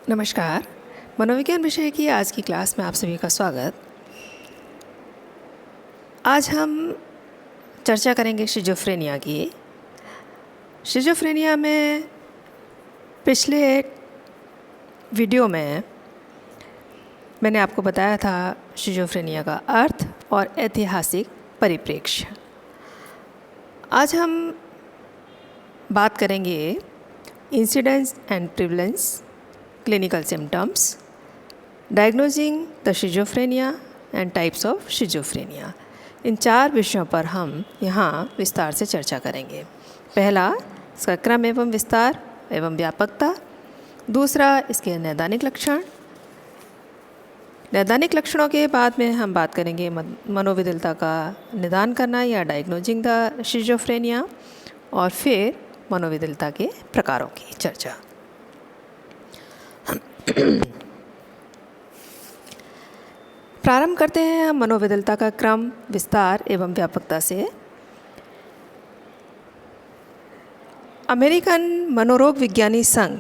नमस्कार। मनोविज्ञान विषय की आज की क्लास में आप सभी का स्वागत। आज हम चर्चा करेंगे शिज़ोफ्रेनिया की। शिज़ोफ्रेनिया में पिछले वीडियो में मैंने आपको बताया था शिज़ोफ्रेनिया का अर्थ और ऐतिहासिक परिप्रेक्ष्य। आज हम बात करेंगे incidence and prevalence, clinical symptoms, diagnosing the schizophrenia and types of schizophrenia। इन 4 विषयों पर हम यहाँ विस्तार से चर्चा करेंगे। पहला, इसका क्रम एवं विस्तार एवं व्यापकता। दूसरा, इसके नैदानिक लक्षण। नैदानिक लक्षणों के बाद में हम बात करेंगे मनोविकलता का निदान करना या डायग्नोजिंग द शिज़ोफ्रेनिया, और फिर मनोविकलता के प्रकारों की चर्चा। प्रारंभ करते हैं हम मनोविकलता का क्रम, विस्तार एवं व्यापकता से। अमेरिकन मनोरोग विज्ञानी संघ,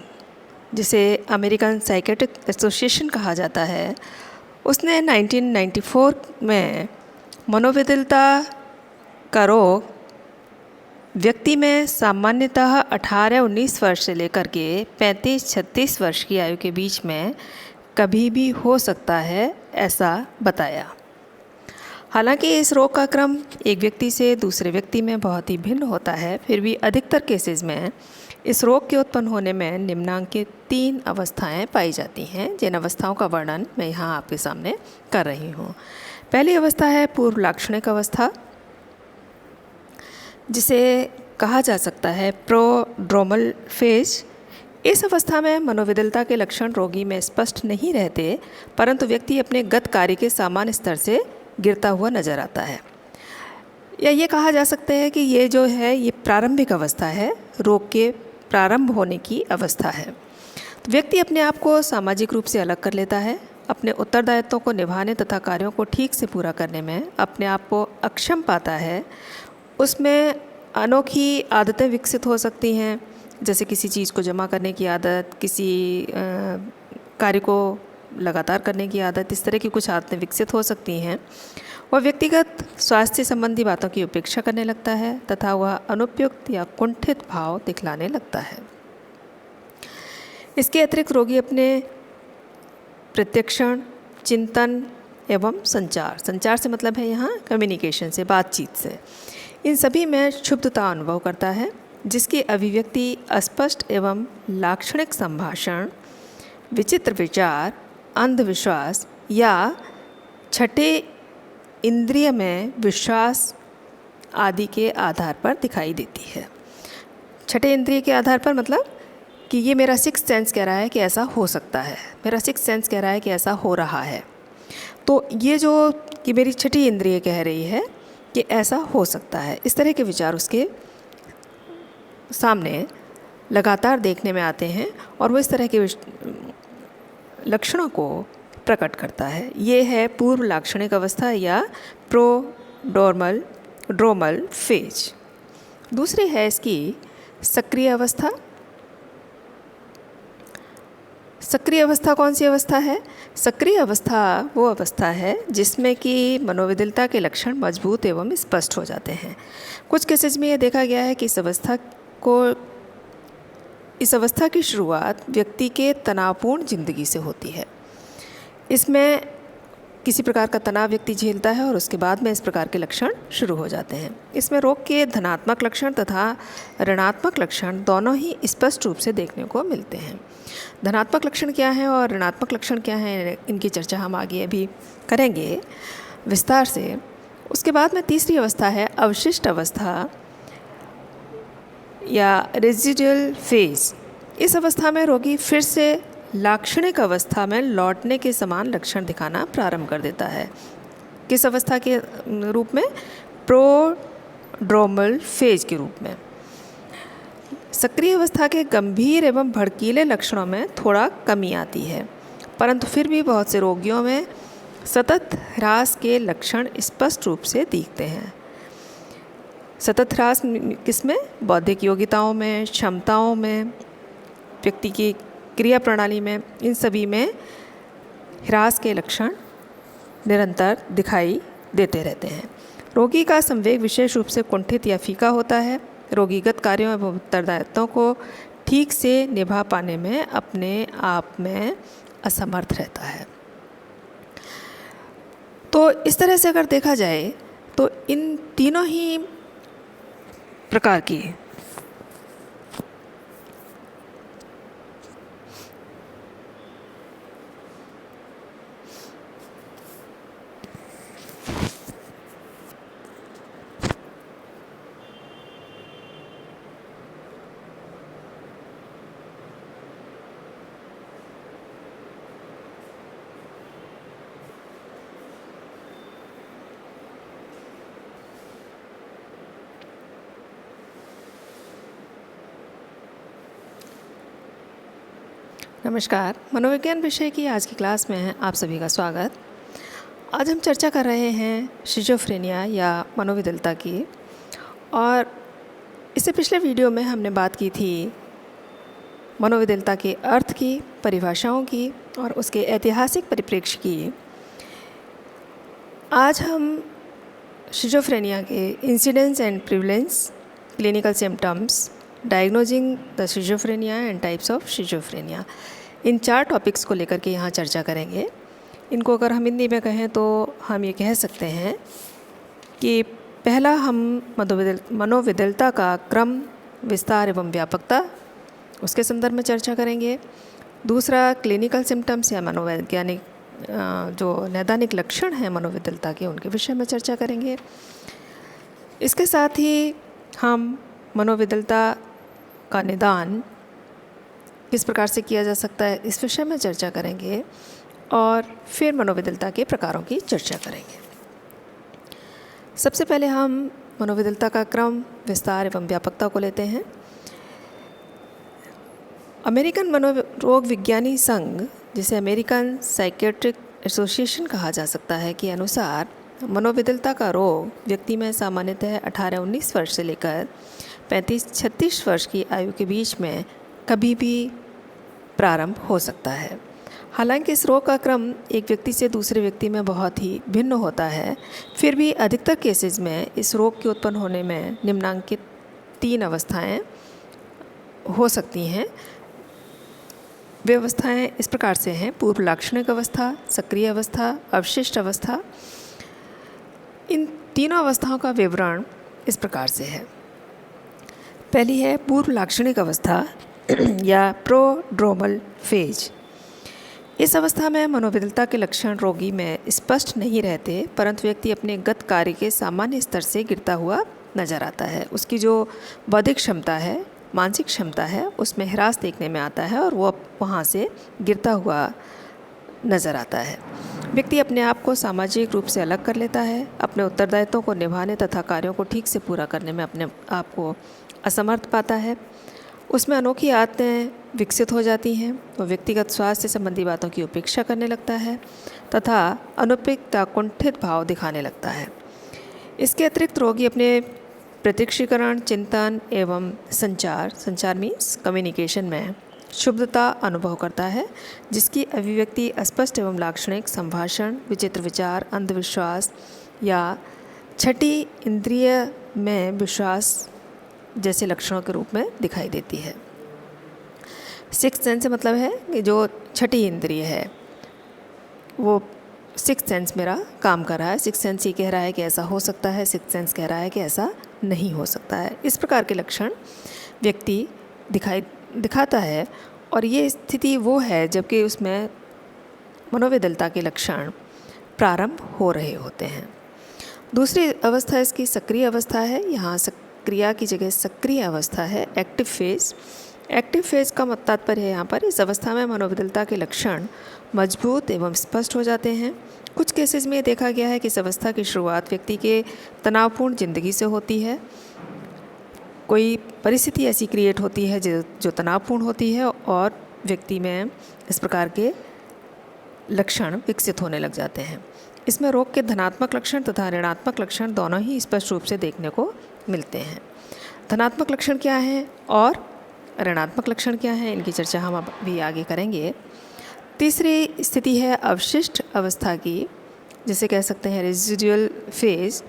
जिसे अमेरिकन साइकेट्रिक एसोसिएशन कहा जाता है, उसने 1994 में मनोविकलता का रोग व्यक्ति में सामान्यतः 18-19 वर्ष से लेकर के 35-36 वर्ष की आयु के बीच में कभी भी हो सकता है, ऐसा बताया। हालांकि इस रोग का क्रम एक व्यक्ति से दूसरे व्यक्ति में बहुत ही भिन्न होता है, फिर भी अधिकतर केसेस में इस रोग के उत्पन्न होने में निम्नांकित 3 अवस्थाएं पाई जाती हैं, जिन अवस्थाओं का वर्णन मैं यहाँ आपके सामने कर रही हूँ। पहली अवस्था है पूर्व लाक्षणिक अवस्था, जिसे कहा जा सकता है प्रोड्रोमल फेज। इस अवस्था में मनोविकलता के लक्षण रोगी में स्पष्ट नहीं रहते, परंतु व्यक्ति अपने गत कार्य के सामान्य स्तर से गिरता हुआ नजर आता है। या ये कहा जा सकता है कि ये जो है ये प्रारंभिक अवस्था है, रोग के प्रारंभ होने की अवस्था है। तो व्यक्ति अपने आप को सामाजिक रूप से अलग कर लेता है, अपने उत्तरदायित्वों को निभाने तथा कार्यों को ठीक से पूरा करने में अपने आप को अक्षम पाता है। उसमें अनोखी आदतें विकसित हो सकती हैं, जैसे किसी चीज़ को जमा करने की आदत, किसी कार्य को लगातार करने की आदत, इस तरह की कुछ आदतें विकसित हो सकती हैं। वह व्यक्तिगत स्वास्थ्य संबंधी बातों की उपेक्षा करने लगता है तथा वह अनुपयुक्त या कुंठित भाव दिखलाने लगता है। इसके अतिरिक्त रोगी अपने प्रत्यक्षण, चिंतन एवं संचार से मतलब है यहाँ कम्युनिकेशन से, बातचीत से, इन सभी में क्षुब्धता अनुभव करता है, जिसकी अभिव्यक्ति अस्पष्ट एवं लाक्षणिक संभाषण, विचित्र विचार, अंधविश्वास या छठे इंद्रिय में विश्वास आदि के आधार पर दिखाई देती है। छठे इंद्रिय के आधार पर मतलब कि ये मेरा सिक्स्थ सेंस कह रहा है कि ऐसा हो सकता है, मेरा सिक्स्थ सेंस कह रहा है कि ऐसा हो रहा है। तो ये जो कि मेरी छठी इंद्रिय कह रही है कि ऐसा हो सकता है, इस तरह के विचार उसके सामने लगातार देखने में आते हैं और वो इस तरह के लक्षणों को प्रकट करता है। ये है पूर्व लाक्षणिक अवस्था या प्रोड्रोमल फेज। दूसरी है इसकी सक्रिय अवस्था। सक्रिय अवस्था कौन सी अवस्था है? सक्रिय अवस्था वो अवस्था है जिसमें कि मनोविकलता के लक्षण मजबूत एवं स्पष्ट हो जाते हैं। कुछ केसेस में यह देखा गया है कि इस अवस्था की शुरुआत व्यक्ति के तनावपूर्ण जिंदगी से होती है। इसमें किसी प्रकार का तनाव व्यक्ति झेलता है और उसके बाद में इस प्रकार के लक्षण शुरू हो जाते हैं। इसमें रोग के धनात्मक लक्षण तथा ऋणात्मक लक्षण दोनों ही स्पष्ट रूप से देखने को मिलते हैं। धनात्मक लक्षण क्या हैं और ऋणात्मक लक्षण क्या हैं, इनकी चर्चा हम आगे अभी करेंगे विस्तार से। उसके बाद में तीसरी अवस्था है अवशिष्ट अवस्था या रेजिडुअल फेज। इस अवस्था में रोगी फिर से लाक्षणिक अवस्था में लौटने के समान लक्षण दिखाना प्रारंभ कर देता है। किस अवस्था के रूप में? प्रोड्रोमल फेज के रूप में। सक्रिय अवस्था के गंभीर एवं भड़कीले लक्षणों में थोड़ा कमी आती है, परंतु फिर भी बहुत से रोगियों में सतत ह्रास के लक्षण स्पष्ट रूप से दिखते हैं। सतत ह्रास किसमें? बौद्धिक योग्यताओं में, क्षमताओं में, व्यक्ति की क्रिया प्रणाली में, इन सभी में ह्रास के लक्षण निरंतर दिखाई देते रहते हैं। रोगी का संवेग विशेष रूप से कुंठित या फीका होता है। रोगीगत कार्यों एवं उत्तरदायित्वों को ठीक से निभा पाने में अपने आप में असमर्थ रहता है। तो इस तरह से अगर देखा जाए तो इन तीनों ही प्रकार की नमस्कार, मनोविज्ञान विषय की आज की क्लास में आप सभी का स्वागत। आज हम चर्चा कर रहे हैं शिज़ोफ्रेनिया या मनोविकलता की। और इससे पिछले वीडियो में हमने बात की थी मनोविकलता के अर्थ की, परिभाषाओं की और उसके ऐतिहासिक परिप्रेक्ष्य की। आज हम शिज़ोफ्रेनिया के incidence and prevalence, clinical symptoms, diagnosing the schizophrenia and types of schizophrenia, in 4 topics को लेकर के यहाँ चर्चा करेंगे। इनको अगर हम हिंदी में कहें तो हम ये कह सकते हैं कि पहला हम मनोविकलता का क्रम, विस्तार एवं व्यापकता, उसके संदर्भ में चर्चा करेंगे। दूसरा क्लिनिकल सिम्टम्स या मनोवैज्ञानिक जो नैदानिक लक्षण हैं मनोविकलता के, उनके विषय में चर्चा करेंगे। इसके साथ ही हम मनोविकलता का निदान किस प्रकार से किया जा सकता है, इस विषय में चर्चा करेंगे और फिर मनोविकलता के प्रकारों की चर्चा करेंगे। सबसे पहले हम मनोविकलता का क्रम, विस्तार एवं व्यापकता को लेते हैं। अमेरिकन मनोरोग विज्ञानी संघ, जिसे अमेरिकन साइकियाट्रिक एसोसिएशन कहा जा सकता है, के अनुसार मनोविकलता का रोग व्यक्ति में सामान्यतः 18-19 वर्ष से लेकर 35-36 वर्ष की आयु के बीच में कभी भी प्रारंभ हो सकता है। हालांकि इस रोग का क्रम एक व्यक्ति से दूसरे व्यक्ति में बहुत ही भिन्न होता है, फिर भी अधिकतर केसेस में इस रोग के उत्पन्न होने में निम्नांकित 3 अवस्थाएं हो सकती हैं। वे अवस्थाएं इस प्रकार से हैं: पूर्व लाक्षणिक अवस्था, सक्रिय अवस्था, अवशिष्ट अवस्था। इन तीनों अवस्थाओं का विवरण इस प्रकार से है। पहली है पूर्व लाक्षणिक अवस्था या प्रोड्रोमल फेज। इस अवस्था में मनोविकलता के लक्षण रोगी में स्पष्ट नहीं रहते, परंतु व्यक्ति अपने गत कार्य के सामान्य स्तर से गिरता हुआ नजर आता है। उसकी जो बौद्धिक क्षमता है, मानसिक क्षमता है, उसमें ह्रास देखने में आता है और वो वहाँ से गिरता हुआ नज़र आता है। व्यक्ति अपने आप को सामाजिक रूप से अलग कर लेता है, अपने उत्तरदायित्वों को निभाने तथा कार्यों को ठीक से पूरा करने में अपने आप को असमर्थ पाता है। उसमें अनोखी आदतें विकसित हो जाती हैं। वो व्यक्तिगत स्वास्थ्य संबंधी बातों की उपेक्षा करने लगता है तथा अनुपयुक्त कुंठित भाव दिखाने लगता है। इसके अतिरिक्त रोगी अपने प्रत्यक्षीकरण, चिंतन एवं संचार मीन्स कम्युनिकेशन में शुद्धता अनुभव करता है, जिसकी अभिव्यक्ति अस्पष्ट एवं लाक्षणिक संभाषण, विचित्र विचार, अंधविश्वास या छठी इंद्रिय में विश्वास जैसे लक्षणों के रूप में दिखाई देती है। सिक्स्थ सेंस मतलब है कि जो छठी इंद्रिय है वो सिक्स्थ सेंस मेरा काम कर रहा है। सिक्स्थ सेंस ये कह रहा है कि ऐसा हो सकता है, सिक्स्थ सेंस कह रहा है कि ऐसा नहीं हो सकता है। इस प्रकार के लक्षण व्यक्ति दिखाता है और ये स्थिति वो है जबकि उसमें मनोविकलता के लक्षण प्रारंभ हो रहे होते हैं। दूसरी अवस्था इसकी सक्रिय अवस्था है। यहाँ क्रिया की जगह सक्रिय अवस्था है, एक्टिव फेज। एक्टिव फेज का तात्पर्य है यहाँ पर इस अवस्था में मनोविकलता के लक्षण मजबूत एवं स्पष्ट हो जाते हैं। कुछ केसेस में देखा गया है कि इस अवस्था की शुरुआत व्यक्ति के तनावपूर्ण जिंदगी से होती है। कोई परिस्थिति ऐसी क्रिएट होती है जो तनावपूर्ण होती है और व्यक्ति में इस प्रकार के लक्षण विकसित होने लग जाते हैं। इसमें रोग के धनात्मक लक्षण तथा ऋणात्मक लक्षण दोनों ही स्पष्ट रूप से देखने को मिलते हैं। धनात्मक लक्षण क्या हैं और ऋणात्मक लक्षण क्या हैं, इनकी चर्चा हम अब भी आगे करेंगे। तीसरी स्थिति है अवशिष्ट अवस्था की, जिसे कह सकते हैं रेजिडुअल फेज।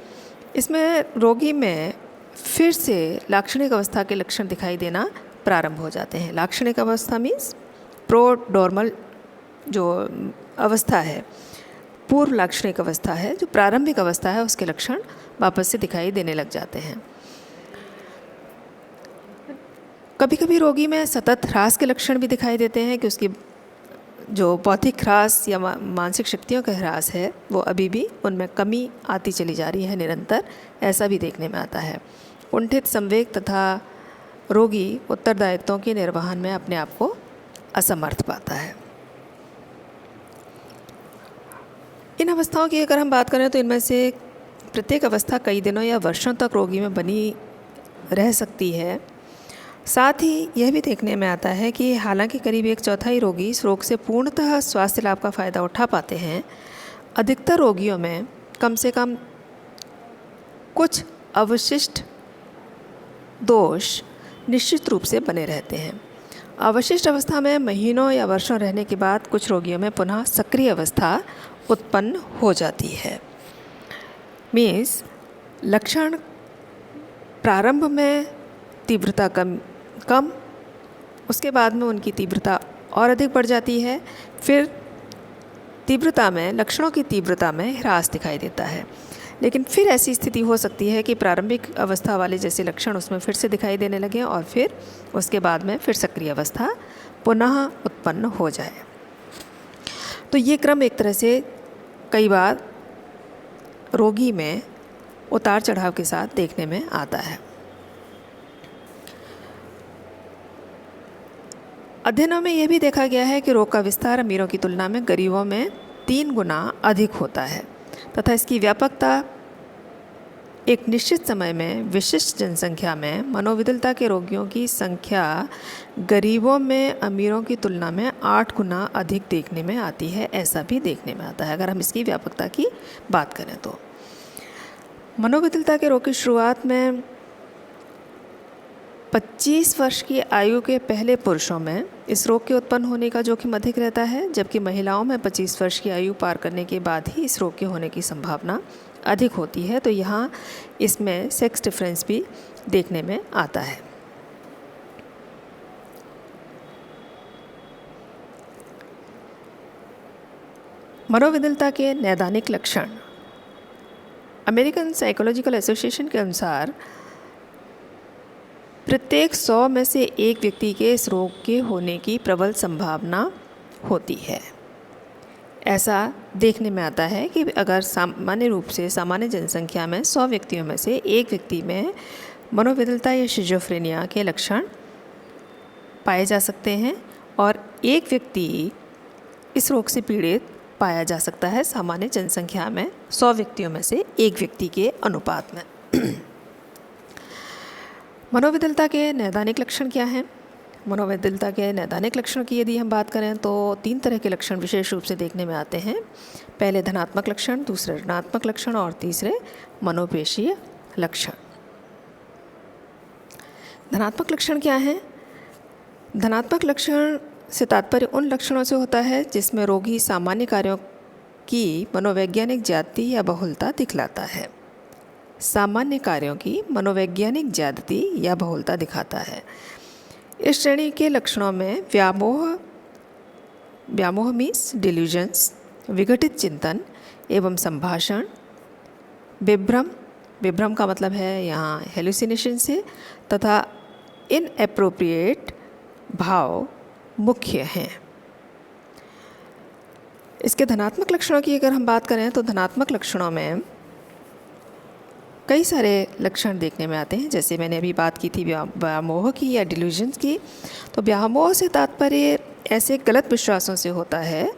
इसमें रोगी में फिर से लाक्षणिक अवस्था के लक्षण दिखाई देना प्रारंभ हो जाते हैं। लाक्षणिक अवस्था मीन्स प्रोड्रोमल जो अवस्था है, पूर्व लाक्षणिक अवस्था है, जो प्रारंभिक अवस्था है, उसके लक्षण वापस से दिखाई देने लग जाते हैं। कभी कभी रोगी में सतत ह्रास के लक्षण भी दिखाई देते हैं कि उसकी जो बौद्धिक ह्रास या मानसिक शक्तियों का ह्रास है वो अभी भी उनमें कमी आती चली जा रही है निरंतर, ऐसा भी देखने में आता है। कुंठित संवेग तथा रोगी उत्तरदायित्वों के निर्वहन में अपने आप को असमर्थ पाता है। इन अवस्थाओं की अगर हम बात करें तो इनमें से प्रत्येक अवस्था कई दिनों या वर्षों तक रोगी में बनी रह सकती है। साथ ही यह भी देखने में आता है कि हालांकि करीब 1/4 रोगी इस रोग से पूर्णतः स्वास्थ्य लाभ का फ़ायदा उठा पाते हैं, अधिकतर रोगियों में कम से कम कुछ अवशिष्ट दोष निश्चित रूप से बने रहते हैं। अवशिष्ट अवस्था में महीनों या वर्षों रहने के बाद कुछ रोगियों में पुनः सक्रिय अवस्था उत्पन्न हो जाती है। मीन्स लक्षण प्रारंभ में तीव्रता कम, उसके बाद में उनकी तीव्रता और अधिक बढ़ जाती है, फिर तीव्रता में, लक्षणों की तीव्रता में ह्रास दिखाई देता है। लेकिन फिर ऐसी स्थिति हो सकती है कि प्रारंभिक अवस्था वाले जैसे लक्षण उसमें फिर से दिखाई देने लगे और फिर उसके बाद में फिर सक्रिय अवस्था पुनः उत्पन्न हो जाए। तो ये क्रम एक तरह से कई बार रोगी में उतार चढ़ाव के साथ देखने में आता है। अध्ययनों में यह भी देखा गया है कि रोग का विस्तार अमीरों की तुलना में गरीबों में 3 गुना अधिक होता है तथा इसकी व्यापकता एक निश्चित समय में विशिष्ट जनसंख्या में मनोविकलता के रोगियों की संख्या गरीबों में अमीरों की तुलना में 8 गुना अधिक देखने में आती है, ऐसा भी देखने में आता है अगर हम इसकी व्यापकता की बात करें तो। मनोविकलता के रोग की शुरुआत में 25 वर्ष की आयु के पहले पुरुषों में इस रोग के उत्पन्न होने का जोखिम अधिक रहता है, जबकि महिलाओं में 25 वर्ष की आयु पार करने के बाद ही इस रोग के होने की संभावना अधिक होती है। तो यहाँ इसमें सेक्स डिफरेंस भी देखने में आता है। मनोविकलता के नैदानिक लक्षण। अमेरिकन साइकोलॉजिकल एसोसिएशन के अनुसार प्रत्येक 100 में से एक व्यक्ति के इस रोग के होने की प्रबल संभावना होती है। ऐसा देखने में आता है कि अगर सामान्य रूप से सामान्य जनसंख्या में 100 व्यक्तियों में से एक व्यक्ति में मनोविकलता या शिज़ोफ्रेनिया के लक्षण पाए जा सकते हैं और एक व्यक्ति इस रोग से पीड़ित पाया जा सकता है सामान्य जनसंख्या में 100 व्यक्तियों में से एक व्यक्ति के अनुपात में। मनोविकलता के नैदानिक लक्षण क्या हैं? मनोविकलता के नैदानिक लक्षण की यदि हम बात करें तो 3 तरह के लक्षण विशेष रूप से देखने में आते हैं। पहले धनात्मक लक्षण, दूसरे ऋणात्मक लक्षण और तीसरे मनोपेशीय लक्षण। धनात्मक लक्षण क्या हैं? धनात्मक लक्षण से तात्पर्य उन लक्षणों से होता है जिसमें रोगी सामान्य कार्यों की मनोवैज्ञानिक ज्यादती या बहुलता दिखलाता है। सामान्य कार्यों की मनोवैज्ञानिक ज्यादती या बहुलता दिखाता है। इस श्रेणी के लक्षणों में व्यामोह मीन्स डिल्यूजन्स, विघटित चिंतन एवं संभाषण, विभ्रम का मतलब है यहाँ हेलुसिनेशन से, तथा इनएप्रोप्रिएट भाव मुख्य हैं। इसके धनात्मक लक्षणों की अगर हम बात करें तो धनात्मक लक्षणों में कई सारे लक्षण देखने में आते हैं। जैसे मैंने अभी बात की थी व्यामोह की या डिल्यूजन्स की, तो व्यामोह से तात्पर्य ऐसे गलत विश्वासों से होता है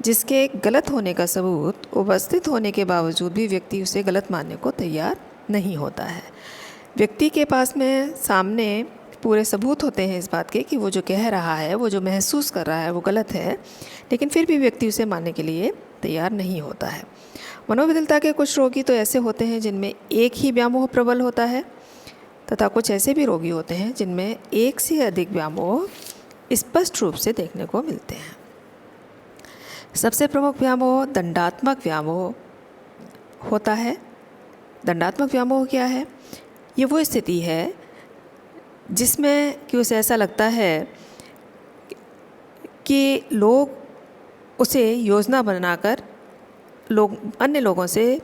जिसके गलत होने का सबूत उपस्थित होने के बावजूद भी व्यक्ति उसे गलत मानने को तैयार नहीं होता है। व्यक्ति के पास में सामने पूरे सबूत होते हैं इस बात के कि वो जो कह रहा है, वो जो महसूस कर रहा है वो गलत है, लेकिन फिर भी व्यक्ति उसे मानने के लिए तैयार नहीं होता है। मनोविकलता के कुछ रोगी तो ऐसे होते हैं जिनमें एक ही व्यामोह प्रबल होता है तथा कुछ ऐसे भी रोगी होते हैं जिनमें एक से अधिक व्यामोह स्पष्ट रूप से देखने को मिलते हैं। सबसे प्रमुख व्यामोह दंडात्मक व्यामोह होता है। दंडात्मक व्यामोह क्या है? ये वो स्थिति है जिसमें कि उसे ऐसा लगता है कि लोग उसे योजना बनाकर अन्य लोगों से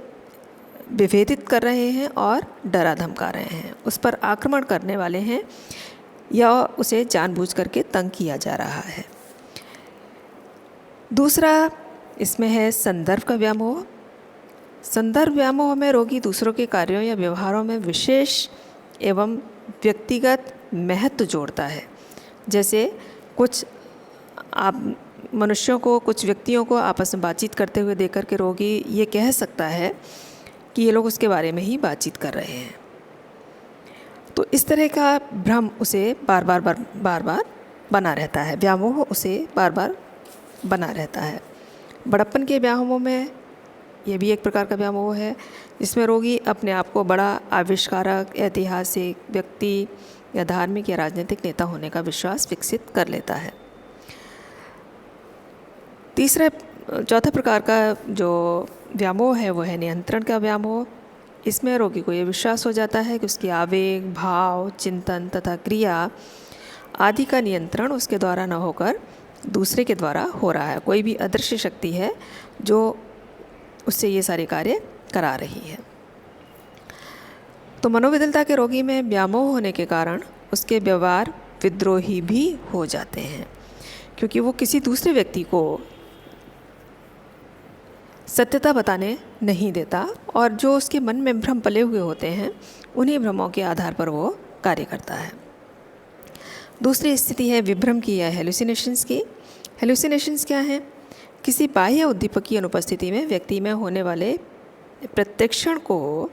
विभेदित कर रहे हैं और डरा धमका रहे हैं, उस पर आक्रमण करने वाले हैं या उसे जानबूझ करके तंग किया जा रहा है। दूसरा इसमें है संदर्भ का व्यामोह। संदर्भ व्यामोह में रोगी दूसरों के कार्यों या व्यवहारों में विशेष एवं व्यक्तिगत महत्व जोड़ता है। जैसे कुछ कुछ व्यक्तियों को आपस में बातचीत करते हुए देख कर के रोगी ये कह सकता है कि ये लोग उसके बारे में ही बातचीत कर रहे हैं। तो इस तरह का भ्रम उसे बार बार बना रहता है, व्यामोह उसे बार बार बना रहता है। बड़प्पन के व्यामोह में ये भी एक प्रकार का व्यामोह है, जिसमें रोगी अपने आप को बड़ा आविष्कारक, ऐतिहासिक व्यक्ति या धार्मिक या राजनीतिक नेता होने का विश्वास विकसित कर लेता है। चौथा प्रकार का जो व्यामोह है वो है नियंत्रण का व्यामोह। इसमें रोगी को ये विश्वास हो जाता है कि उसकी आवेग, भाव, चिंतन तथा क्रिया आदि का नियंत्रण उसके द्वारा न होकर दूसरे के द्वारा हो रहा है। कोई भी अदृश्य शक्ति है जो उससे ये सारे कार्य करा रही है। तो मनोविकलता के रोगी में व्यामोह होने के कारण उसके व्यवहार विद्रोही भी हो जाते हैं, क्योंकि वो किसी दूसरे व्यक्ति को सत्यता बताने नहीं देता और जो उसके मन में भ्रम पले हुए होते हैं उन्हीं भ्रमों के आधार पर वो कार्य करता है। दूसरी स्थिति है विभ्रम की या हेलुसिनेशंस की। हेलुसिनेशंस क्या हैं? किसी बाह्य उद्दीपक की अनुपस्थिति में व्यक्ति में होने वाले प्रत्यक्षण को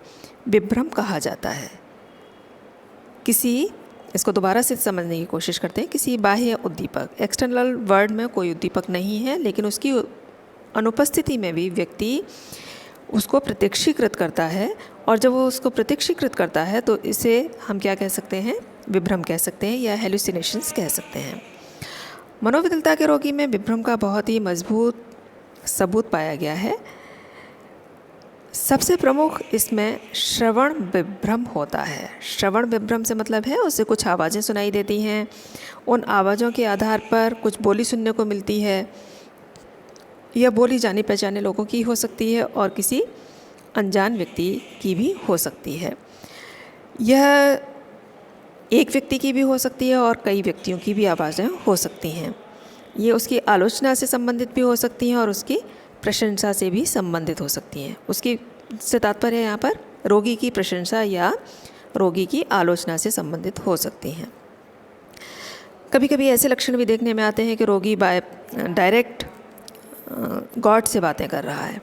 विभ्रम कहा जाता है। इसको दोबारा से समझने की कोशिश करते हैं। किसी बाह्य उद्दीपक, एक्सटर्नल वर्ल्ड में कोई उद्दीपक नहीं है, लेकिन उसकी अनुपस्थिति में भी व्यक्ति उसको प्रत्यक्षीकृत करता है, और जब वो उसको प्रत्यक्षीकृत करता है तो इसे हम क्या कह सकते हैं? विभ्रम कह सकते हैं या हेलुसिनेशंस कह सकते हैं। मनोविकलता के रोगी में विभ्रम का बहुत ही मजबूत सबूत पाया गया है। सबसे प्रमुख इसमें श्रवण विभ्रम होता है। श्रवण विभ्रम से मतलब है उसे कुछ आवाज़ें सुनाई देती हैं, उन आवाज़ों के आधार पर कुछ बोली सुनने को मिलती है। यह बोली जाने पहचाने लोगों की हो सकती है और किसी अनजान व्यक्ति की भी हो सकती है। यह एक व्यक्ति की भी हो सकती है और कई व्यक्तियों की भी आवाज़ें हो सकती हैं। ये उसकी आलोचना से संबंधित भी हो सकती हैं और उसकी प्रशंसा से भी संबंधित हो सकती हैं। उसकी से तात्पर्य यहाँ पर रोगी की प्रशंसा या रोगी की आलोचना से संबंधित हो सकती हैं। कभी कभी ऐसे लक्षण भी देखने में आते हैं कि रोगी डायरेक्ट गॉड से बातें कर रहा है।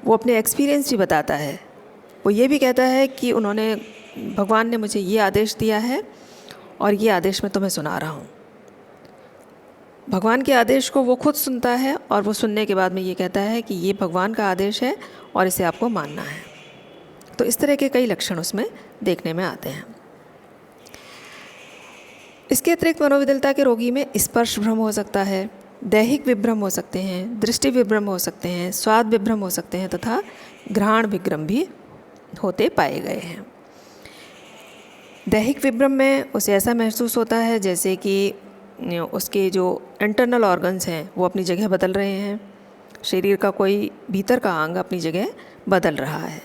वो अपने एक्सपीरियंस भी बताता है। वो ये भी कहता है कि भगवान ने मुझे ये आदेश दिया है और ये आदेश मैं तुम्हें सुना रहा हूँ। भगवान के आदेश को वो खुद सुनता है और वो सुनने के बाद में ये कहता है कि ये भगवान का आदेश है और इसे आपको मानना है। तो इस तरह के कई लक्षण उसमें देखने में आते हैं। इसके अतिरिक्त मनोविकलता के रोगी में स्पर्श भ्रम हो सकता है, दैहिक विभ्रम हो सकते हैं, दृष्टि विभ्रम हो सकते हैं, स्वाद विभ्रम हो सकते हैं तथा घ्राण विभ्रम भी होते पाए गए हैं। दैहिक विभ्रम में उसे ऐसा महसूस होता है जैसे कि उसके जो इंटरनल ऑर्गन्स हैं वो अपनी जगह बदल रहे हैं। शरीर का कोई भीतर का अंग अपनी जगह बदल रहा है,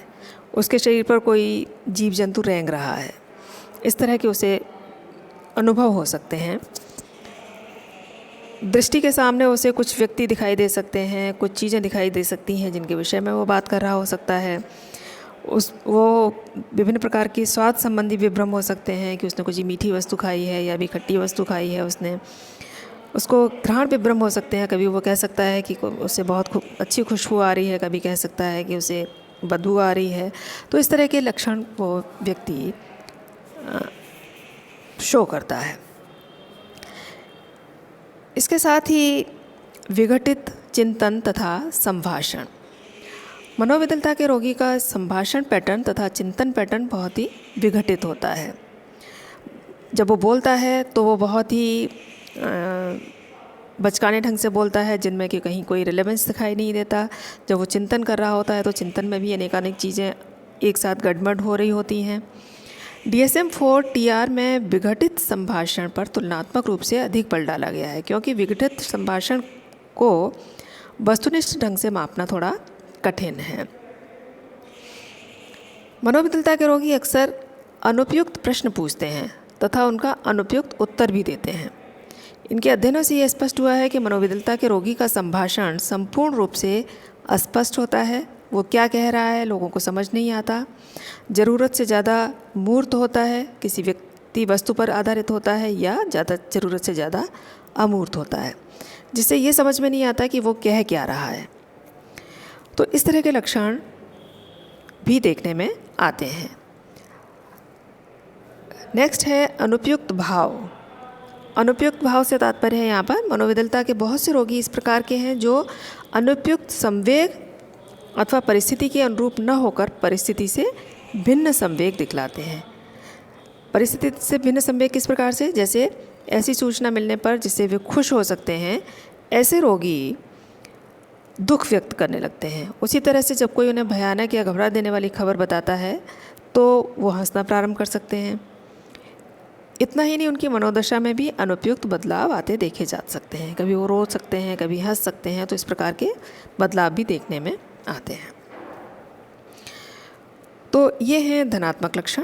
उसके शरीर पर कोई जीव जंतु रेंग रहा है। इस तरह के उसे अनुभव हो सकते हैं। दृष्टि के सामने उसे कुछ व्यक्ति दिखाई दे सकते हैं, कुछ चीज़ें दिखाई दे सकती हैं जिनके विषय में वो बात कर रहा हो सकता है। वो विभिन्न प्रकार की स्वाद संबंधी विभ्रम हो सकते हैं कि उसने कुछ मीठी वस्तु खाई है या भी खट्टी वस्तु खाई है उसको घ्राण विभ्रम हो सकते हैं। कभी वो कह सकता है कि उसे बहुत अच्छी खुशबू आ रही है, कभी कह सकता है कि उसे बदबू आ रही है। तो इस तरह के लक्षण वो व्यक्ति शो करता है। इसके साथ ही विघटित चिंतन तथा संभाषण। मनोविकलता के रोगी का संभाषण पैटर्न तथा चिंतन पैटर्न बहुत ही विघटित होता है। जब वो बोलता है तो वो बहुत ही बचकाने ढंग से बोलता है, जिनमें कि कहीं कोई रिलेवेंस दिखाई नहीं देता। जब वो चिंतन कर रहा होता है तो चिंतन में भी अनेकानेक चीज़ें एक साथ गड़बड़ हो रही होती हैं। DSM-4 TR में विघटित संभाषण पर तुलनात्मक रूप से अधिक बल डाला गया है, क्योंकि विघटित संभाषण को वस्तुनिष्ठ ढंग से मापना थोड़ा कठिन है। मनोविकलता के रोगी अक्सर अनुपयुक्त प्रश्न पूछते हैं तथा उनका अनुपयुक्त उत्तर भी देते हैं। इनके अध्ययनों से यह स्पष्ट हुआ है कि मनोविकलता के रोगी का संभाषण संपूर्ण रूप से अस्पष्ट होता है। वो क्या कह रहा है लोगों को समझ नहीं आता। ज़रूरत से ज़्यादा मूर्त होता है, किसी व्यक्ति वस्तु पर आधारित होता है, या ज़रूरत से ज़्यादा अमूर्त होता है, जिससे ये समझ में नहीं आता कि वो कह क्या रहा है। तो इस तरह के लक्षण भी देखने में आते हैं। नेक्स्ट है अनुपयुक्त भाव। अनुपयुक्त भाव से तात्पर्य है यहाँ पर मनोविकलता के बहुत से रोगी इस प्रकार के हैं जो अनुपयुक्त संवेग अथवा परिस्थिति के अनुरूप न होकर परिस्थिति से भिन्न संवेग दिखलाते हैं। परिस्थिति से भिन्न संवेग किस प्रकार से? जैसे ऐसी सूचना मिलने पर जिससे वे खुश हो सकते हैं, ऐसे रोगी दुख व्यक्त करने लगते हैं। उसी तरह से जब कोई उन्हें भयानक या घबरा देने वाली खबर बताता है तो वो हंसना प्रारंभ कर सकते हैं। इतना ही नहीं, उनकी मनोदशा में भी अनुपयुक्त बदलाव आते देखे जा सकते हैं। कभी वो रो सकते हैं, कभी हंस सकते हैं। तो इस प्रकार के बदलाव भी देखने में आते हैं। तो ये हैं धनात्मक लक्षण।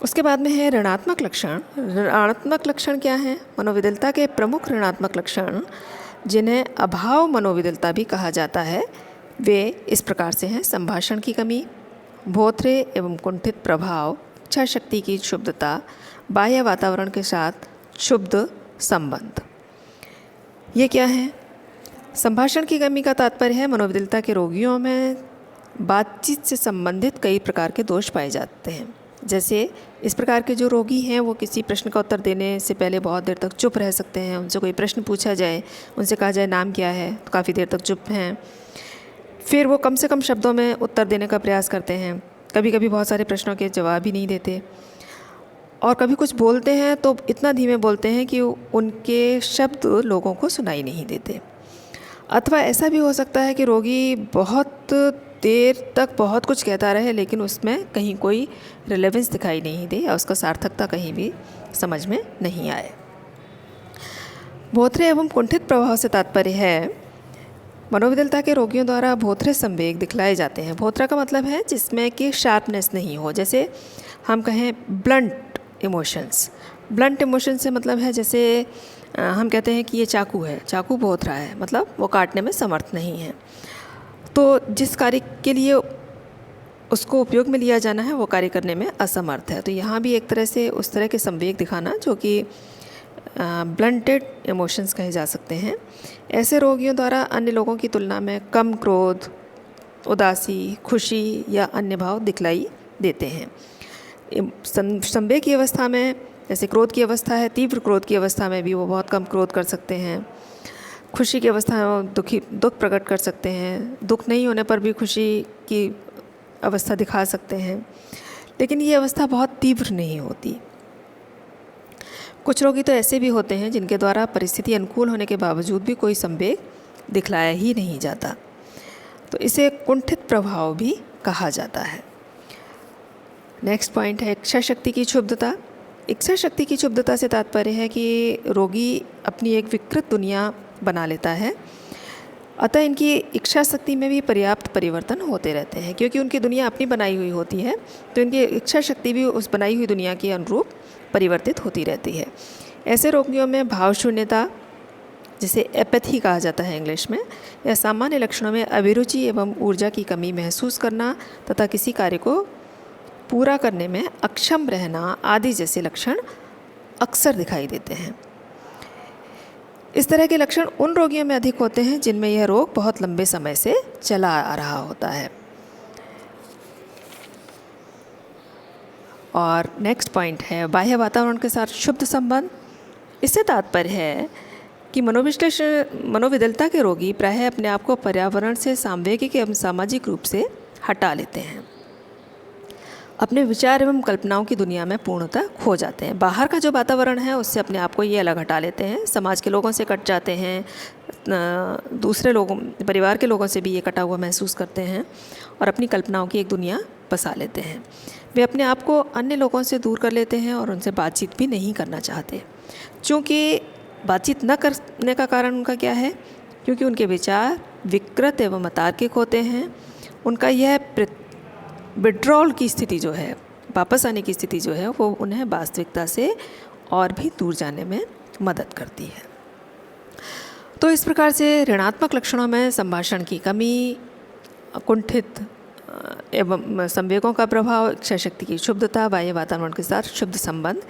उसके बाद में है ऋणात्मक लक्षण। ऋणात्मक लक्षण क्या हैं? मनोविकलता के प्रमुख ऋणात्मक लक्षण, जिन्हें अभाव मनोविकलता भी कहा जाता है, वे इस प्रकार से हैं। संभाषण की कमी, भोथरे एवं कुंठित प्रभाव, इच्छा शक्ति की क्षुब्धता, बाह्य वातावरण के साथ क्षुब्ध संबंध। ये क्या है? संभाषण की कमी का तात्पर्य है मनोविकलता के रोगियों में बातचीत से संबंधित कई प्रकार के दोष पाए जाते हैं। जैसे इस प्रकार के जो रोगी हैं वो किसी प्रश्न का उत्तर देने से पहले बहुत देर तक चुप रह सकते हैं। उनसे कोई प्रश्न पूछा जाए, उनसे कहा जाए नाम क्या है, तो काफ़ी देर तक चुप हैं। फिर वो कम से कम शब्दों में उत्तर देने का प्रयास करते हैं। कभी कभी बहुत सारे प्रश्नों के जवाब ही नहीं देते, और कभी कुछ बोलते हैं तो इतना धीमे बोलते हैं कि उनके शब्द लोगों को सुनाई नहीं देते। अथवा ऐसा भी हो सकता है कि रोगी बहुत देर तक बहुत कुछ कहता रहे, लेकिन उसमें कहीं कोई रिलेवेंस दिखाई नहीं दे या उसका सार्थकता कहीं भी समझ में नहीं आए। भोथरे एवं कुंठित प्रभाव से तात्पर्य है मनोविकलता के रोगियों द्वारा भोथरे संवेग दिखलाए जाते हैं। भोथरा का मतलब है जिसमें कि शार्पनेस नहीं हो। जैसे हम कहें ब्लंट इमोशंस। ब्लंट इमोशन से मतलब है जैसे हम कहते हैं कि ये चाकू है, चाकू भोथरा है, मतलब वो काटने में समर्थ नहीं है। तो जिस कार्य के लिए उसको उपयोग में लिया जाना है वो कार्य करने में असमर्थ है। तो यहाँ भी एक तरह से उस तरह के संवेग दिखाना जो कि ब्लंटेड इमोशंस कहे जा सकते हैं। ऐसे रोगियों द्वारा अन्य लोगों की तुलना में कम क्रोध, उदासी, खुशी या अन्य भाव दिखलाई देते हैं। संवेग की अवस्था में जैसे क्रोध की अवस्था है, तीव्र क्रोध की अवस्था में भी वो बहुत कम क्रोध कर सकते हैं। खुशी की अवस्था में वो दुख प्रकट कर सकते हैं। दुख नहीं होने पर भी खुशी की अवस्था दिखा सकते हैं, लेकिन ये अवस्था बहुत तीव्र नहीं होती। कुछ रोगी तो ऐसे भी होते हैं जिनके द्वारा परिस्थिति अनुकूल होने के बावजूद भी कोई संवेग दिखलाया ही नहीं जाता, तो इसे कुंठित प्रभाव भी कहा जाता है। नेक्स्ट पॉइंट है इच्छा शक्ति की क्षुब्धता। इच्छा शक्ति की क्षुब्धता से तात्पर्य है कि रोगी अपनी एक विकृत दुनिया बना लेता है, अतः इनकी इच्छा शक्ति में भी पर्याप्त परिवर्तन होते रहते हैं। क्योंकि उनकी दुनिया अपनी बनाई हुई होती है, तो इनकी इच्छा शक्ति भी उस बनाई हुई दुनिया के अनुरूप परिवर्तित होती रहती है। ऐसे रोगियों में भाव शून्यता, जिसे एपैथी कहा जाता है इंग्लिश में, या सामान्य लक्षणों में अभिरुचि एवं ऊर्जा की कमी महसूस करना तथा किसी कार्य को पूरा करने में अक्षम रहना आदि जैसे लक्षण अक्सर दिखाई देते हैं। इस तरह के लक्षण उन रोगियों में अधिक होते हैं जिनमें यह रोग बहुत लंबे समय से चला आ रहा होता है। और नेक्स्ट पॉइंट है बाह्य वातावरण के साथ शुद्ध संबंध। इससे तात्पर्य है कि मनोविदलता के रोगी प्रायः अपने आप को पर्यावरण से सांवेगिक एवं सामाजिक रूप से हटा लेते हैं, अपने विचार एवं कल्पनाओं की दुनिया में पूर्णतः खो जाते हैं। बाहर का जो वातावरण है उससे अपने आप को ये अलग हटा लेते हैं, समाज के लोगों से कट जाते हैं, दूसरे लोगों परिवार के लोगों से भी ये कटा हुआ महसूस करते हैं और अपनी कल्पनाओं की एक दुनिया बसा लेते हैं। वे अपने आप को अन्य लोगों से दूर कर लेते हैं और उनसे बातचीत भी नहीं करना चाहते। चूँकि बातचीत न करने का कारण उनका क्या है? क्योंकि उनके विचार विकृत एवं अतार्किक होते हैं। उनका यह विड्रॉल की स्थिति जो है, वापस आने की स्थिति जो है, वो उन्हें वास्तविकता से और भी दूर जाने में मदद करती है। तो इस प्रकार से ऋणात्मक लक्षणों में संभाषण की कमी, कुंठित एवं संवेगों का प्रभाव, इच्छा शक्ति की क्षुब्धता, बाह्य वातावरण के साथ शुद्ध संबंध,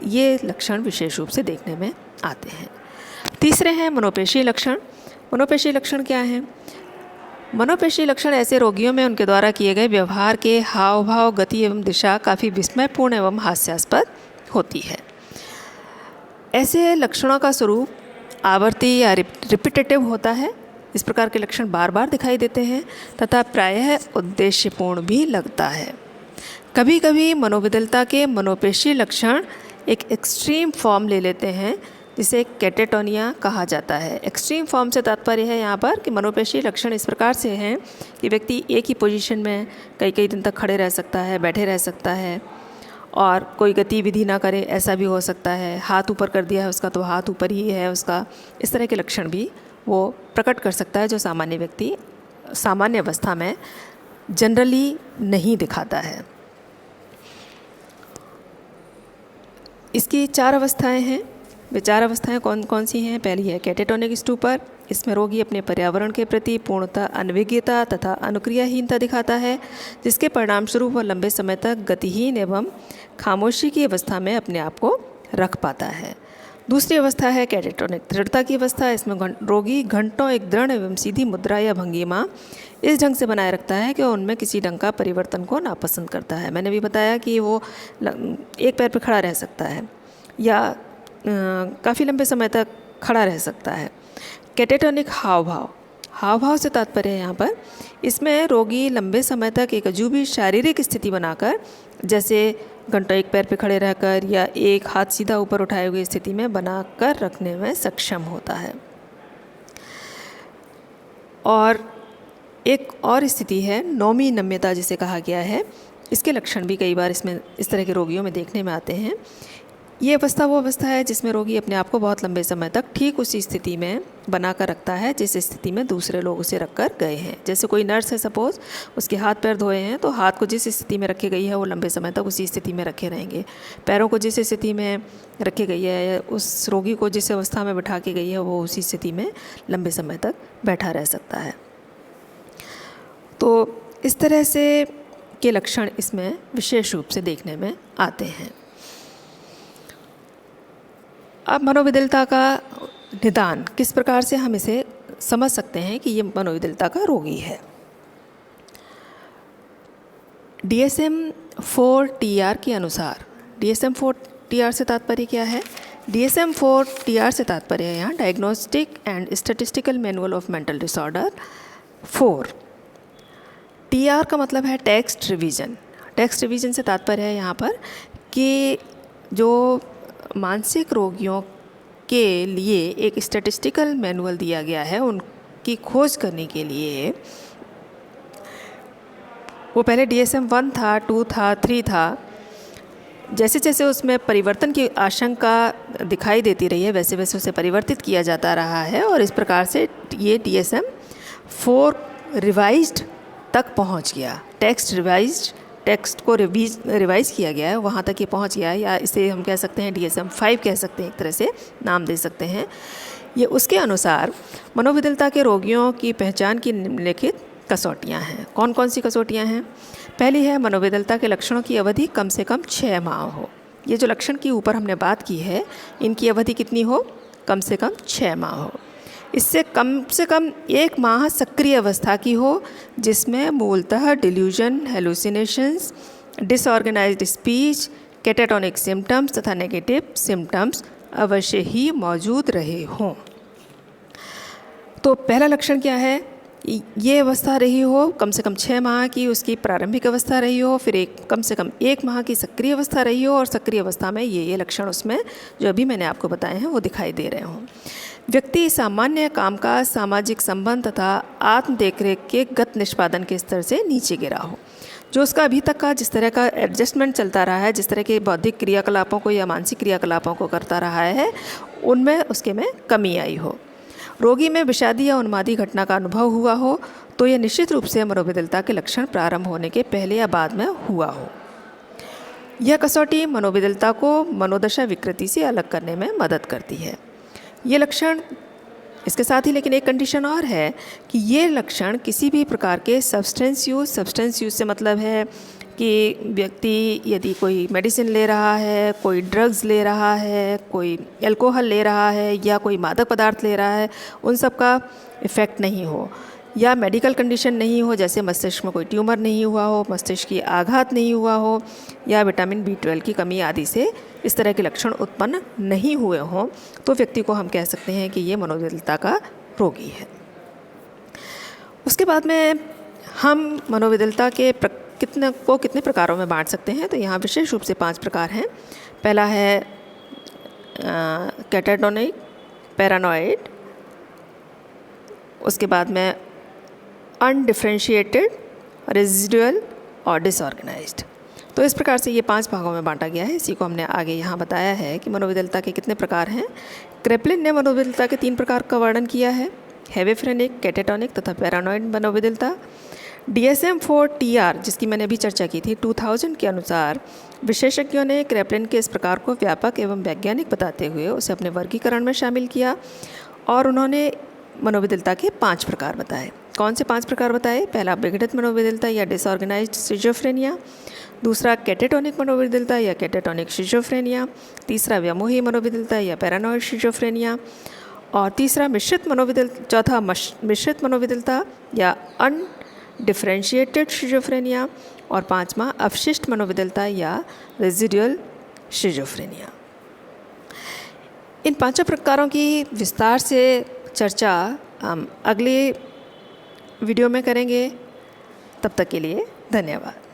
ये लक्षण विशेष रूप से देखने में आते हैं। तीसरे हैं मनोपेशी लक्षण। मनोपेशी लक्षण क्या हैं? मनोपेशी लक्षण ऐसे रोगियों में उनके द्वारा किए गए व्यवहार के हाव भाव, गति एवं दिशा काफ़ी विस्मयपूर्ण एवं हास्यास्पद होती है। ऐसे लक्षणों का स्वरूप आवर्ती या रिपीटेटिव होता है। इस प्रकार के लक्षण बार बार दिखाई देते हैं तथा प्रायः उद्देश्यपूर्ण भी लगता है। कभी कभी मनोविदलता के मनोपेशी लक्षण एक एक्सट्रीम फॉर्म ले लेते हैं, जिसे कैटेटोनिया कहा जाता है। एक्सट्रीम फॉर्म से तात्पर्य है यहाँ पर कि मनोपेशी लक्षण इस प्रकार से हैं कि व्यक्ति एक ही पोजीशन में कई कई दिन तक खड़े रह सकता है, बैठे रह सकता है और कोई गतिविधि ना करे, ऐसा भी हो सकता है। हाथ ऊपर कर दिया है उसका तो हाथ ऊपर ही है उसका, इस तरह के लक्षण भी वो प्रकट कर सकता है, जो सामान्य व्यक्ति सामान्य अवस्था में जनरली नहीं दिखाता है। इसकी 4 अवस्थाएं हैं। वे 4 अवस्थाएं कौन कौन सी हैं? पहली है कैटेटोनिक स्टूपर। इसमें रोगी अपने पर्यावरण के प्रति पूर्णतः अनभिज्ञता तथा अनुक्रियाहीनता दिखाता है, जिसके परिणाम स्वरूप वह लंबे समय तक गतिहीन एवं खामोशी की अवस्था में अपने आप को रख पाता है। दूसरी अवस्था है कैटेटोनिक दृढ़ता की अवस्था। इसमें रोगी घंटों एक दृढ़ एवं सीधी मुद्रा या भंगिमा इस ढंग से बनाए रखता है कि उनमें किसी ढंग का परिवर्तन को नापसंद करता है। मैंने भी बताया कि वो एक पैर पर खड़ा रह सकता है या काफ़ी लंबे समय तक खड़ा रह सकता है। कैटेटोनिक हाव भाव से तात्पर्य है यहाँ पर, इसमें रोगी लंबे समय तक एक अजूबी शारीरिक स्थिति बनाकर, जैसे घंटों एक पैर पे खड़े रहकर या एक हाथ सीधा ऊपर उठाए हुए स्थिति में बनाकर रखने में सक्षम होता है। और एक और स्थिति है नौमी नम्यता, जिसे कहा गया है। इसके लक्षण भी कई बार इसमें इस तरह के रोगियों में देखने में आते हैं। ये अवस्था वो अवस्था है जिसमें रोगी अपने आप को बहुत लंबे समय तक ठीक उसी स्थिति में बनाकर रखता है जिस स्थिति में दूसरे लोग उसे रख कर गए हैं। जैसे कोई नर्स है, सपोज़ उसके हाथ पैर धोए हैं, तो हाथ को जिस स्थिति में रखी गई है वो लंबे समय तक उसी स्थिति में रखे रहेंगे। पैरों को जिस स्थिति में रखी गई है, उस रोगी को जिस अवस्था में बैठा के गई है, वो उसी स्थिति में लंबे समय तक बैठा रह सकता है। तो इस तरह से के लक्षण इसमें विशेष रूप से देखने में आते हैं। अब मनोविदलता का निदान किस प्रकार से हम इसे समझ सकते हैं कि ये मनोविदलता का रोगी है। DSM-4-TR के अनुसार, DSM-4-TR से तात्पर्य क्या है? DSM-4-TR से तात्पर्य है यहाँ diagnostic and statistical manual of mental disorder 4। TR का मतलब है टेक्स्ट रिवीजन। टेक्स्ट रिवीजन से तात्पर्य है यहाँ पर कि जो मानसिक रोगियों के लिए एक स्टैटिस्टिकल मैनुअल दिया गया है, उनकी खोज करने के लिए वो पहले DSM-1 था, 2 था, 3 था। जैसे जैसे उसमें परिवर्तन की आशंका दिखाई देती रही है, वैसे वैसे उसे परिवर्तित किया जाता रहा है और इस प्रकार से ये DSM-4 रिवाइज्ड तक पहुंच गया। टेक्स्ट को रिवाइज किया गया है, वहाँ तक ये पहुँच गया है, या इसे हम कह सकते हैं DSM-5 कह सकते हैं, एक तरह से नाम दे सकते हैं। ये उसके अनुसार मनोविदलता के रोगियों की पहचान की निम्नलिखित कसौटियाँ हैं। कौन कौन सी कसौटियाँ हैं? पहली है मनोविदलता के लक्षणों की अवधि कम से कम 6 माह हो। ये जो लक्षण की ऊपर हमने बात की है, इनकी अवधि कितनी हो? कम से कम 6 माह हो। इससे कम 1 माह सक्रिय अवस्था की हो, जिसमें मूलतः delusion, hallucinations, disorganised speech, catatonic symptoms तथा नेगेटिव सिम्टम्स अवश्य ही मौजूद रहे हों। तो पहला लक्षण क्या है, ये अवस्था रही हो कम से कम 6 माह की, उसकी प्रारंभिक अवस्था रही हो, फिर कम से कम 1 माह की सक्रिय अवस्था रही हो, और सक्रिय अवस्था में ये लक्षण उसमें जो अभी मैंने आपको बताए हैं वो दिखाई दे रहे हों। व्यक्ति सामान्य कामकाज, सामाजिक संबंध तथा आत्म देखरेख के गत निष्पादन के स्तर से नीचे गिरा हो। जो उसका अभी तक का जिस तरह का एडजस्टमेंट चलता रहा है, जिस तरह के बौद्धिक क्रियाकलापों को या मानसिक क्रियाकलापों को करता रहा है, उनमें उसके में कमी आई हो। रोगी में विषादी या उन्मादी घटना का अनुभव हुआ हो तो यह निश्चित रूप से मनोविकलता के लक्षण प्रारंभ होने के पहले या बाद में हुआ हो। यह कसौटी मनोविकलता को मनोदशा विकृति से अलग करने में मदद करती है। ये लक्षण, इसके साथ ही लेकिन एक कंडीशन और है कि ये लक्षण किसी भी प्रकार के सब्सटेंस यूज़ से मतलब है कि व्यक्ति यदि कोई मेडिसिन ले रहा है, कोई ड्रग्स ले रहा है, कोई अल्कोहल ले रहा है या कोई मादक पदार्थ ले रहा है, उन सब का इफ़ेक्ट नहीं हो, या मेडिकल कंडीशन नहीं हो, जैसे मस्तिष्क में कोई ट्यूमर नहीं हुआ हो, मस्तिष्क की आघात नहीं हुआ हो, या विटामिन B12 की कमी आदि से इस तरह के लक्षण उत्पन्न नहीं हुए हों, तो व्यक्ति को हम कह सकते हैं कि ये मनोविकलता का रोगी है। उसके बाद में हम मनोविकलता के कितने प्रकारों में बांट सकते हैं, तो यहाँ विशेष रूप से 5 प्रकार हैं। पहला है कैटाटोनिक, पैरानॉइड, उसके बाद में अनडिफरेंशिएटेड, रेजिडुअल और डिसऑर्गेनाइज्ड। तो इस प्रकार से ये 5 भागों में बांटा गया है। इसी को हमने आगे यहाँ बताया है कि मनोविकलता के कितने प्रकार हैं। क्रेपलिन ने मनोविकलता के 3 प्रकार का वर्णन किया है, हेविफ्रेनिक, कैटाटोनिक तथा पैरानॉइड मनोविकलता। DSM-4-TR, जिसकी मैंने अभी चर्चा की थी, 2000 के अनुसार विशेषज्ञों ने क्रेपलिन के इस प्रकार को व्यापक एवं वैज्ञानिक बताते हुए उसे अपने वर्गीकरण में शामिल किया, और उन्होंने मनोविकलता के 5 प्रकार बताए। कौन से 5 प्रकार बताए? पहला विघटित मनोविकलता या डिसऑर्गेनाइज्ड सिजोफ्रेनिया, दूसरा कैटाटोनिक मनोविकलता या कैटाटोनिक सिजोफ्रेनिया, तीसरा व्यामोही मनोविकलता या पैरानॉइड सिजोफ्रेनिया, और तीसरा चौथा मिश्रित मनोविकलता या अनडिफरेंशिएटेड सिजोफ्रेनिया, और 5वां अवशिष्ट मनोविकलता या रेजिडुअल सिजोफ्रेनिया। इन 5 प्रकारों की विस्तार से चर्चा हम अगले वीडियो में करेंगे। तब तक के लिए धन्यवाद।